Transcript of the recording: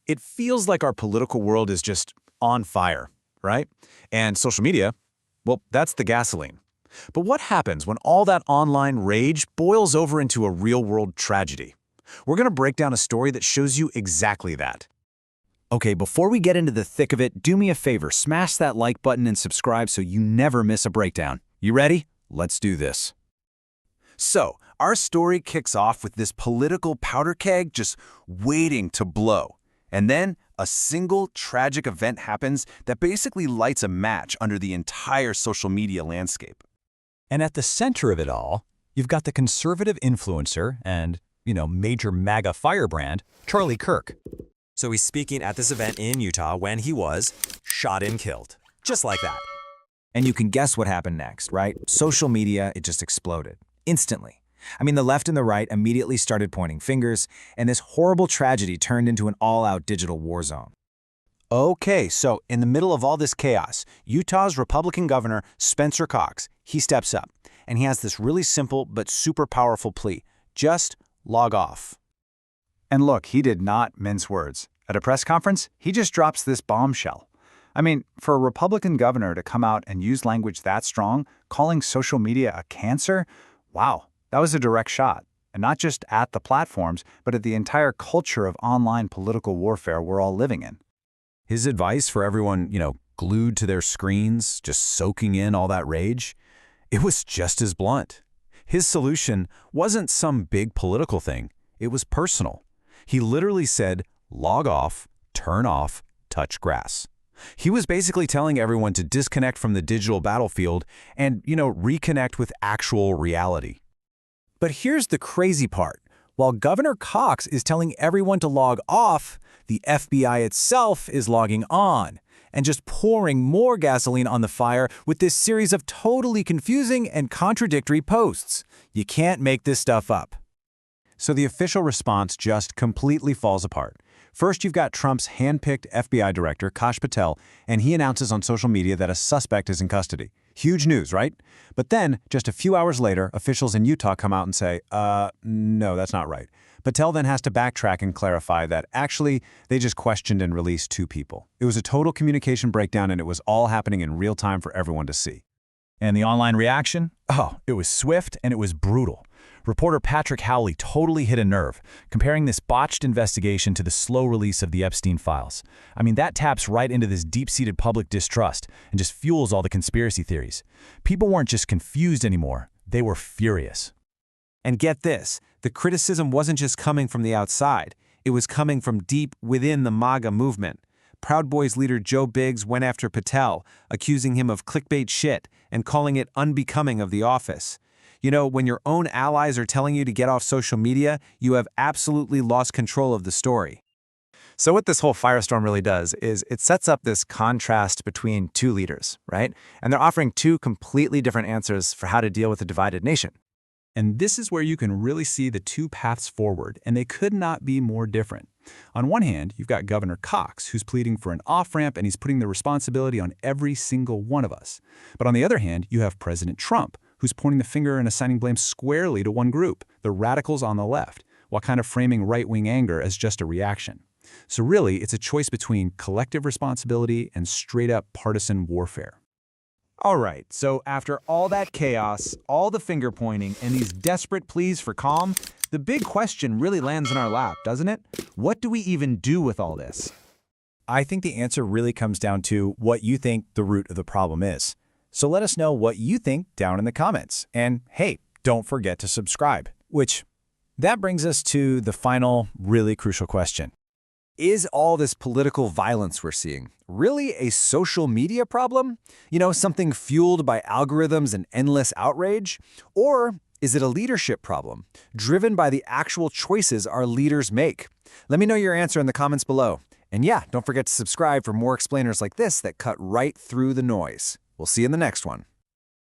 It feels like our political world is just on fire, right? And social media, well, that's the gasoline. But what happens when all that online rage boils over into a real-world tragedy? We're going to break down a story that shows you exactly that. Okay, before we get into the thick of it, do me a favor, smash that like button and subscribe so you never miss a breakdown. You ready? Let's do this. So, our story kicks off with this political powder keg just waiting to blow. And then a single tragic event happens that basically lights a match under the entire social media landscape. And at the center of it all, you've got the conservative influencer and, major MAGA firebrand, Charlie Kirk. So he's speaking at this event in Utah when he was shot and killed. Just like that. And you can guess what happened next, right? Social media, it just exploded. Instantly. I mean, the left and the right immediately started pointing fingers, and this horrible tragedy turned into an all-out digital war zone. Okay, so in the middle of all this chaos, Utah's Republican governor, Spencer Cox, he steps up, and he has this really simple but super powerful plea. Just log off. And look, he did not mince words. At a press conference, he just drops this bombshell. I mean, for a Republican governor to come out and use language that strong, calling social media a cancer, wow, that was a direct shot. And not just at the platforms, but at the entire culture of online political warfare we're all living in. His advice for everyone, glued to their screens, just soaking in all that rage, it was just as blunt. His solution wasn't some big political thing. It was personal. He literally said, log off, turn off, touch grass. He was basically telling everyone to disconnect from the digital battlefield and, reconnect with actual reality. But here's the crazy part. While Governor Cox is telling everyone to log off, the FBI itself is logging on and just pouring more gasoline on the fire with this series of totally confusing and contradictory posts. You can't make this stuff up. So the official response just completely falls apart. First, you've got Trump's hand-picked FBI director, Kash, and he announces on social media that a suspect is in custody. Huge news, right? But then, just a few hours later, officials in Utah come out and say, no, that's not right. Patel then has to backtrack and clarify that actually, they just questioned and released 2 people. It was a total communication breakdown, and it was all happening in real time for everyone to see. And the online reaction? Oh, it was swift and it was brutal. Reporter Patrick Howley totally hit a nerve, comparing this botched investigation to the slow release of the Epstein files. I mean, that taps right into this deep-seated public distrust and just fuels all the conspiracy theories. People weren't just confused anymore, they were furious. And get this, the criticism wasn't just coming from the outside, it was coming from deep within the MAGA movement. Proud Boys leader Joe Biggs went after Patel, accusing him of clickbait shit and calling it unbecoming of the office. When your own allies are telling you to get off social media, you have absolutely lost control of the story. So what this whole firestorm really does is it sets up this contrast between 2 leaders, right? And they're offering 2 completely different answers for how to deal with a divided nation. And this is where you can really see the 2 paths forward, and they could not be more different. On one hand, you've got Governor Cox, who's pleading for an off-ramp, and he's putting the responsibility on every single one of us. But on the other hand, you have President Trump, who's pointing the finger and assigning blame squarely to one group, the radicals on the left, while kind of framing right-wing anger as just a reaction. So really, it's a choice between collective responsibility and straight-up partisan warfare. All right, so after all that chaos, all the finger-pointing, and these desperate pleas for calm, the big question really lands in our lap, doesn't it? What do we even do with all this? I think the answer really comes down to what you think the root of the problem is. So let us know what you think down in the comments. And hey, don't forget to subscribe. That brings us to the final, really crucial question. Is all this political violence we're seeing really a social media problem? Something fueled by algorithms and endless outrage? Or is it a leadership problem, driven by the actual choices our leaders make? Let me know your answer in the comments below. And yeah, don't forget to subscribe for more explainers like this that cut right through the noise. We'll see you in the next one.